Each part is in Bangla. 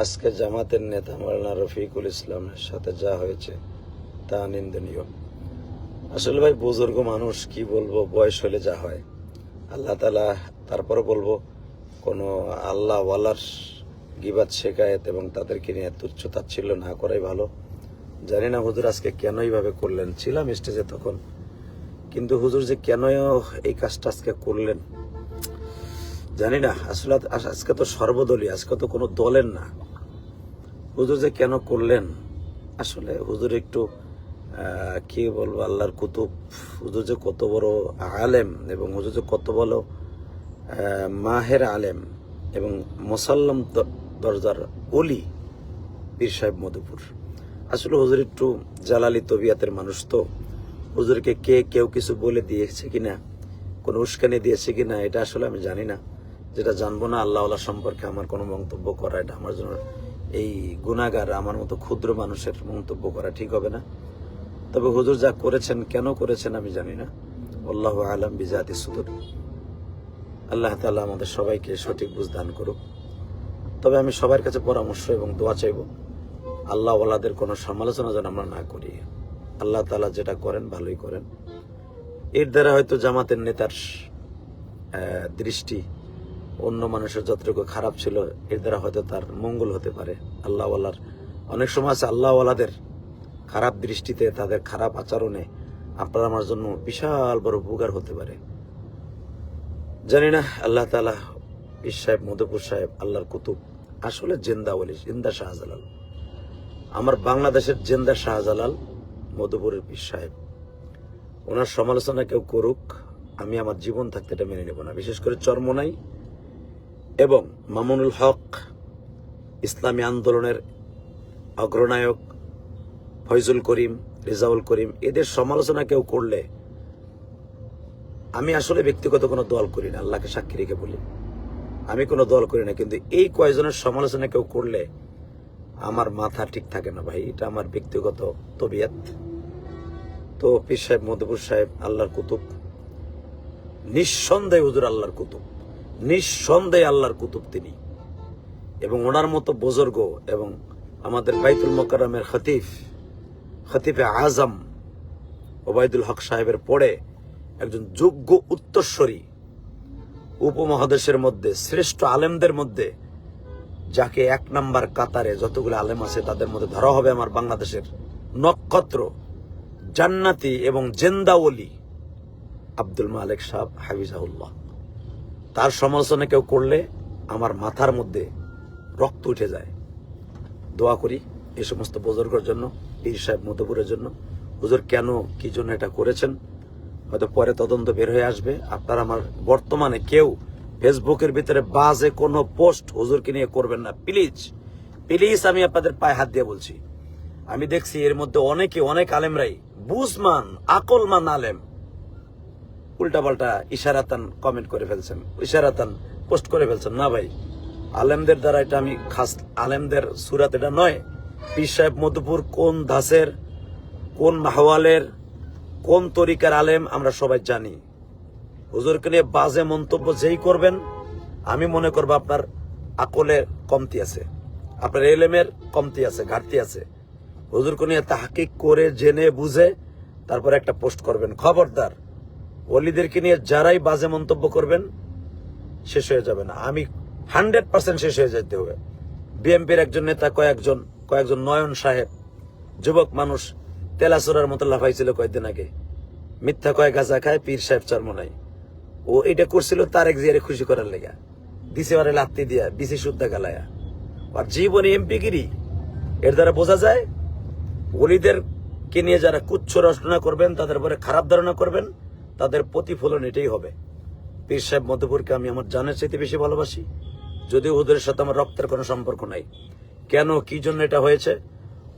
আজকে জামাতের নেতা মাওলানা রফিকুল ইসলামের সাথে যা হয়েছে তা নিন্দনীয়। আসলে ভাই বুজুর্গ মানুষ, কি বলবো, বয়স হলে যা হয়। আল্লাহ তাআলা, তারপরে বলবো কোনো আল্লাহ ওয়ালার গিবাত শেখায়েত এবং তাদেরকে নিয়ে তুচ্ছ তাচ্ছিল্য না করাই ভালো। জানি না হুজুর আজকে কেন এইভাবে করলেন, ছিলাম স্টেজে তখন, কিন্তু হুজুর যে কেন এই কাজটা আজকে করলেন জানি না। আসলে আজকে তো সর্বদলীয়, আজকে তো কোনো দলের না। হুজুর যে কেন করলেন, আসলে হুজুর একটু কি বলবো, আল্লাহর কুতুব। হুজুর যে কত বড় আলেম এবং হুজুর যে কত বড় মাহের আলেম এবং মুসাল্লাম দরজার ওলি পীর সাহেব মধুপুর। আসলে হুজুর একটু জালালি তবিয়াতের মানুষ, তো হুজুরকে কেউ কিছু বলে দিয়েছে কিনা, কোনো উস্কানি দিয়েছে কিনা, এটা আসলে আমি জানি না। যেটা জানবো না, আল্লাহ সম্পর্কে আমার কোনো মন্তব্য করা, এটা আমার জন্য, এই গুনাহগার আমার মতো ক্ষুদ্র মানুষের মন্তব্য করা ঠিক হবে না। তবে হুজুর যা করেছেন, কেন করেছেন আমি জানি না। আল্লাহু আলাম বিজাতি সুদূর। আল্লাহ তাআলা আমাদের সবাইকে সঠিক বুঝ দান করুক। তবে আমি সবার কাছে পরামর্শ এবং দোয়া চাইব, আল্লাহ ওয়ালাদের কোনো সমালোচনা যেন আমরা না করি। আল্লাহ তাআলা যেটা করেন ভালোই করেন। এর দ্বারা হয়তো জামাতের নেতার দৃষ্টি অন্য মানুষের যতটুকু খারাপ ছিল, এর দ্বারা হয়তো তার মঙ্গল হতে পারে। আল্লাহ ওয়ালার অনেক সময় আছে, আল্লাহ ওয়ালাদের খারাপ দৃষ্টিতে, তাদের খারাপ আচরণে আপনার আমার জন্য বিশাল বড় উপকার হতে পারে। জানি না। আল্লাহ তাআলা পীর সাহেব মধুপুর সাহেব, আল্লাহর কুতুব, আসলে জিন্দা ওলি, জিন্দা শাহজালাল, আমার বাংলাদেশের জিন্দা শাহজালাল মধুপুরের পীর সাহেব। ওনার সমালোচনা কেউ করুক, আমি আমার জীবন থাকতে এটা মেনে নেব না। বিশেষ করে চরমোনাই এবং মামুনুল হক, ইসলামী আন্দোলনের অগ্রনায়ক ফয়জুল করিম, রেজাউল করিম, এদের সমালোচনা কেউ করলে, আমি আসলে ব্যক্তিগত কোনো দল করি না, আল্লাহকে সাক্ষী রেখে বলি, আমি কোনো দল করি না। কিন্তু এই কয়েকজনের সমালোচনা কেউ করলে আমার মাথা ঠিক থাকে না ভাই, এটা আমার ব্যক্তিগত তবিয়ত। তো পীর সাহেব মধুপুর সাহেব আল্লাহর কুতুব, নিঃসন্দেহে হুজুর আল্লাহর কুতুব, নিঃসন্দেহে আল্লাহর কুতুব তিনি। এবং ওনার মতো বুজুর্গ এবং আমাদের বাইতুল মোকাররমের খতিবে আজম ওবায়দুল হক সাহেবের পরে একজন যোগ্য উত্তরসূরি, উপমহাদেশের মধ্যে শ্রেষ্ঠ আলেমদের মধ্যে যাকে এক নাম্বার কাতারে যতগুলো আলেম আছে তাদের মধ্যে ধরা হবে আমার বাংলাদেশের নক্ষত্র, জান্নাতি এবং জেন্দা ওলি আব্দুল মালিক সাহেব হাফিজাহুল্লাহ। তার সমালোচনা কেউ করলে আমার মাথার মধ্যে রক্ত উঠে যায়। দোয়া করি এই সমস্ত বুজুর্গের জন্য, পীর সাহেব মধুপুরের জন্য। হুজুর কেন কি জন্য এটা করেছেন হয়তো পরে তদন্ত বের হয়ে আসবে। আপনারা আমার বর্তমানে কেউ ফেসবুকের ভিতরে বাজে কোনো পোস্ট হুজুরকে নিয়ে করবেন না, প্লিজ প্লিজ। আমি আপনাদের পায়ে হাত দিয়ে বলছি, আমি দেখছি এর মধ্যে অনেক আলেমরাই বুঝমান আকলমান আলেম উল্টাপাল্টা ইশারাতান কমেন্ট করে ফেলছেন, ইশারাতান পোস্ট করে ফেলছেন। না ভাই, আলেমদের দ্বারা এটা আমি খাস আলেমদের সুরাত এটা নয়। পীর সাহেব মধুপুর কোন দাসের, কোন মাহওয়ালের, কোন তরিকার আলেম আমরা সবাই জানি। হুজুরকে নিয়ে বাজে মন্তব্য যেই করবেন, আমি মনে করবো আপনার আকলের কমতি আছে, আপনার এলেমের কমতি আছে, ঘাটতি আছে। হুজুরকে নিয়ে তাহকিক করে জেনে বুঝে তারপর একটা পোস্ট করবেন। খবরদার, ওলিদেরকে নিয়ে যারাই বাজে মন্তব্য করবেন শেষ হয়ে যাবে না, আমি 100% শেষ হয়ে যেতে হবে। বিএনপির একজন নেতা কয়েকজন নয়ন সাহেব, যুবক মানুষ, তেলাচোরার মতো লাফাইছিল কয়েকদিন আগে, মিথ্যা কয়েক গাঁজা খায়, পীর সাহেব চরমোনাই। ও এটা করছিল তারেক জিয়ারে খুশি করার লেগা, দিছে বারে লাত্তি দিয়া, বিসি শুদ্ধা গালায়া, আর জীবনে এমপিগিরি। এর দ্বারা বোঝা যায় ওলিদেরকে নিয়ে যারা কুচ্ছ রচনা করবেন, তাদের উপরে খারাপ ধারণা করবেন, তাদের প্রতিফলন এটাই হবে। পীর সাহেব মধুপুরকে আমি আমার জানের চাইতে বেশি ভালোবাসি, যদিও ওদের সাথে আমার রক্তের কোনো সম্পর্ক নাই। কেন কি জন্য এটা হয়েছে,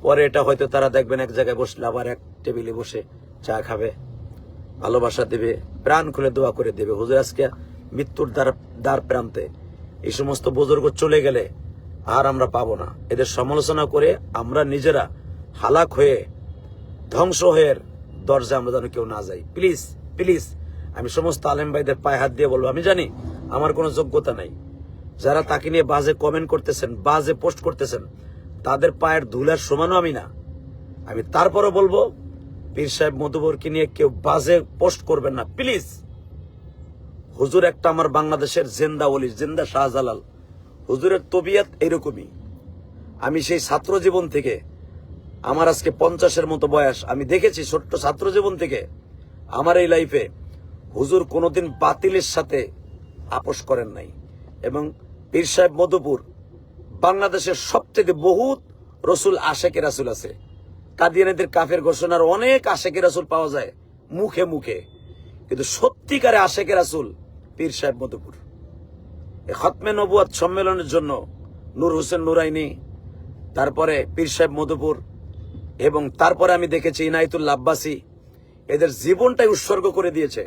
পরে এটা হয়তো তারা দেখবেন এক জায়গায় বসলে আবার এক টেবিলে বসে চা খাবে, ভালোবাসা দেবে, প্রাণ খুলে দোয়া করে দেবে। হুজুর আজকে মৃত্যুর দ্বার প্রান্তে, এই সমস্ত বুজুর্গ চলে গেলে আর আমরা পাবো না। এদের সমালোচনা করে আমরা নিজেরা হালাক হয়ে, ধ্বংস হয়ে দরজা আমরা যেন কেউ না যাই। প্লিজ প্লিজ, আমি সমস্ত আলেম ভাইদের পায়ে হাত দিয়ে বলবো, আমি জানি আমার কোনো যোগ্যতা নাই, যারা তাকে নিয়ে বাজে কমেন্ট করতেছেন, বাজে পোস্ট করতেছেন, তাদের পায়ের ধুলার সমানও আমি না। আমি তারপরও বলবো, পীর সাহেব মধুবরকে নিয়ে কেউ বাজে পোস্ট করবেন না প্লিজ। হুজুর একটা আমার বাংলাদেশের জিন্দা ওলি, জিন্দা শাহজালাল। হুজুরের তবিয়ত এরকমই। আমি সেই ছাত্র জীবন থেকে, আমার আজকে 50-এর মতো বয়স, আমি দেখেছি ছোট্ট ছাত্র জীবন থেকে আমার এই লাইফে হুজুর কোনোদিন বাতিলের সাথে আপোষ করেন নাই। এবং পীর সাহেব মধুপুর বাংলাদেশের সবথেকে বহুত রসুল আশেকে রাসুল আছে। কাদিয়ানীদের কাফের ঘোষণার অনেক আশেকে রাসুল পাওয়া যায় মুখে মুখে, কিন্তু সত্যিকারে আশেকে রাসুল পীর সাহেব মধুপুর। এই খতমে নবুয়াত সম্মেলনের জন্য নূর হোসেন নুরাইনি, তারপরে পীর সাহেব মধুপুর, এবং তারপরে আমি দেখেছি ইনায়েতুল্লাহ আব্বাসী, এদের জীবনটাই উৎসর্গ করে দিয়েছে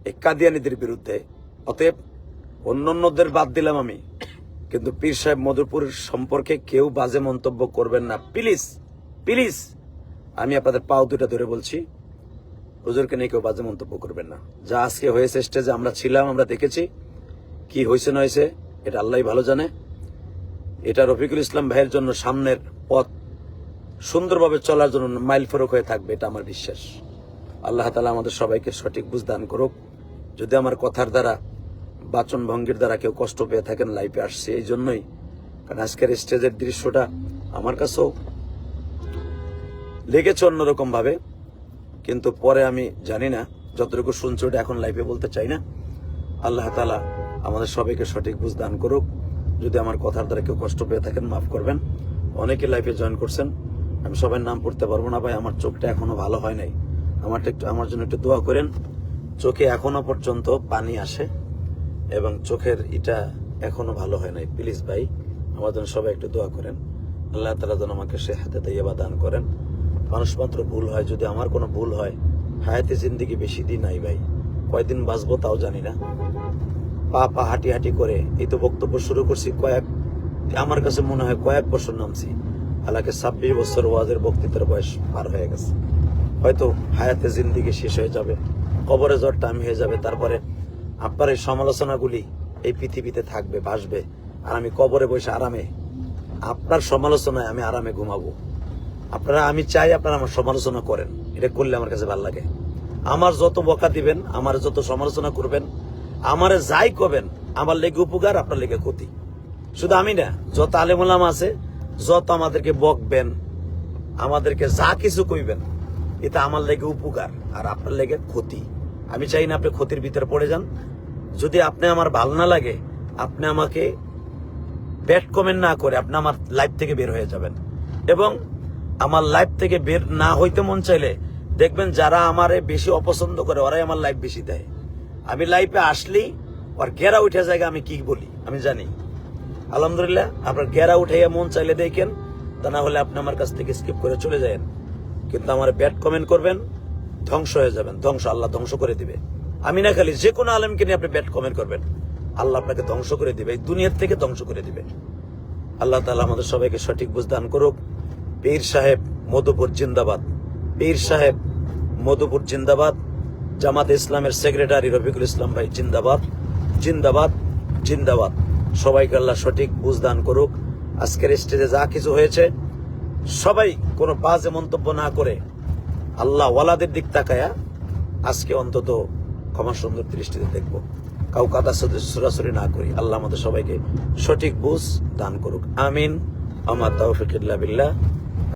এই কাদিয়ানীদের বিরুদ্ধে। অতএব অন্যদের বাদ দিলাম আমি, কিন্তু পীর সাহেব মধুপুর সম্পর্কে কেউ বাজে মন্তব্য করবেন না প্লিজ, প্লিজ। আমি আপনাদের পাও দুটা ধরে বলছি, হুজুরকে নিয়ে কেউ বাজে মন্তব্য করবেন না। যা আজকে হয়েছে স্টেজে আমরা ছিলাম, আমরা দেখেছি কি হয়েছে না হয়েছে এটা আল্লাহ ভালো জানে। এটা রফিকুল ইসলাম ভাইয়ের জন্য সামনের পথ সুন্দরভাবে চলার জন্য মাইল ফরক হয়ে থাকবে, এটা আমার বিশ্বাস। আল্লাহ তাআলা আমাদের সবাইকে সঠিক বুঝ দান করুক। যদি আমার কথার দ্বারা, বাচন ভঙ্গির দ্বারা কেউ কষ্ট পেয়ে থাকেন, লাইফে আসছে এই জন্যই, কারণ আজকের স্টেজের দৃশ্যটা আমার কাছেও লেগেছে অন্যরকম ভাবে, কিন্তু পরে আমি জানি না, যতটুকু শুনছি ওটা এখন লাইফে বলতে চাই না। আল্লাহ তাআলা আমাদের সবাইকে সঠিক বুঝ দান করুক। যদি আমার কথার দ্বারা কেউ কষ্ট পেয়ে থাকেন মাফ করবেন। অনেকে লাইফে জয়েন করছেন, আমি সবার নাম পড়তে পারবো না ভাই, আমার চোখটা এখনো ভালো হয় নাই। আমার জন্য একটু দোয়া করেন। চোখে এখনো পর্যন্ত পানি আসে এবং চোখের এটা এখনো ভালো হয় নাই। প্লিজ ভাই, আমার জন্য সবাই একটু দোয়া করেন। আল্লাহ তাআলা যেন আমাকে সে হাতে তাইয়্যিবা দান করেন। মানুষ মাত্র ভুল হয়, যদি আমার কোনো ভুল হয়, হায়াতে জিন্দেগি বেশি দিন নাই ভাই, কয়দিন বাঁচবো তাও জানি না। পা পা হাঁটি হাঁটি করে এই তো বক্তব্য শুরু করছি, আমার কাছে মনে হয় কয়েক বছর নামছি, হালাকে 26 বছর ওয়াজের বক্তৃতার বয়স পার হয়ে গেছে। হয়তো হায়াতে জিন্দেগি শেষ হয়ে যাবে, কবরে জ্বর টাইম হয়ে যাবে, তারপরে আপনার এই সমালোচনাগুলি এই পৃথিবীতে থাকবে, ভাসবে, আর আমি কবরে বসে আরামে আপনার সমালোচনায় আমি আরামে ঘুমাবো। আমি চাই আপনারা আমার সমালোচনা করেন, এটা করলে আমার কাছে ভালো লাগে। আমার যত বকা দিবেন, আমার যত সমালোচনা করবেন, আমারে যাই করবেন, আমার লেগে উপকার, আপনার লেগে ক্ষতি। শুধু আমি না, যত আলেম ওলামা আছে, যত আমাদেরকে বকবেন, আমাদেরকে যা কিছু কইবেন, এটা আমার লেগে উপকার আর আপনার লেগে ক্ষতি। আমি চাই না আপনি ক্ষতির ভিতরে পড়ে যান। যদি আপনি আমার ভালো না লাগে, আপনি আমাকে ব্যাড কমেন্ট না করে আপনি আমার লাইফ থেকে বের হয়ে যাবেন। এবং আমার লাইফ থেকে বের না হইতে মন চাইলে দেখবেন যারা আমারে বেশি অপছন্দ করে ওরাই আমার লাইফ বেশি দেয়। আমি লাইফে আসলেই ওর গেরা উঠে জায়গা আমি কি বলি আমি জানি। আলহামদুলিল্লাহ, আপনার গেরা উঠাইয়া মন চাইলে দেখেন, তা না হলে আপনি আমার কাছ থেকে স্কিপ করে চলে যাবেন। কিন্তু আমার ব্যাড কমেন্ট করবেন, ধ্বংস হয়ে যাবেন, আল্লাহ ধ্বংস করে দিবে। আমি না খালি, যে কোনো আলেমকে নিয়ে আপনি ব্যাড কমেন্ট করবেন, আল্লাহ আপনাকে ধ্বংস করে দিবে, এই দুনিয়ার থেকে ধ্বংস করে দিবে। আল্লাহ তাআলা আমাদের সবাইকে সঠিক বুঝ দান করুক। পীর সাহেব মধুপুর জিন্দাবাদ, পীর সাহেব মধুপুর জিন্দাবাদ। জামাতে ইসলামের সেক্রেটারি রফিকুল ইসলাম ভাই জিন্দাবাদ, জিন্দাবাদ, জিন্দাবাদ। সবাইকে আল্লাহ সঠিক বুঝ দান করুক। আজকের স্টেজে যা কিছু হয়েছে, সবাই কোনো বাজে মন্তব্য না করে আল্লাহ ওয়ালাদের দিক তাকায়া আজকে অন্তত ক্ষমা সুন্দর দৃষ্টিতে দেখবো, কাউ কাদা সরাসরি না করি। আল্লাহ আমাদের সবাইকে সঠিক বুঝ দান করুক, আমিন। আমার তাওফিক ইল্লা বিল্লাহ।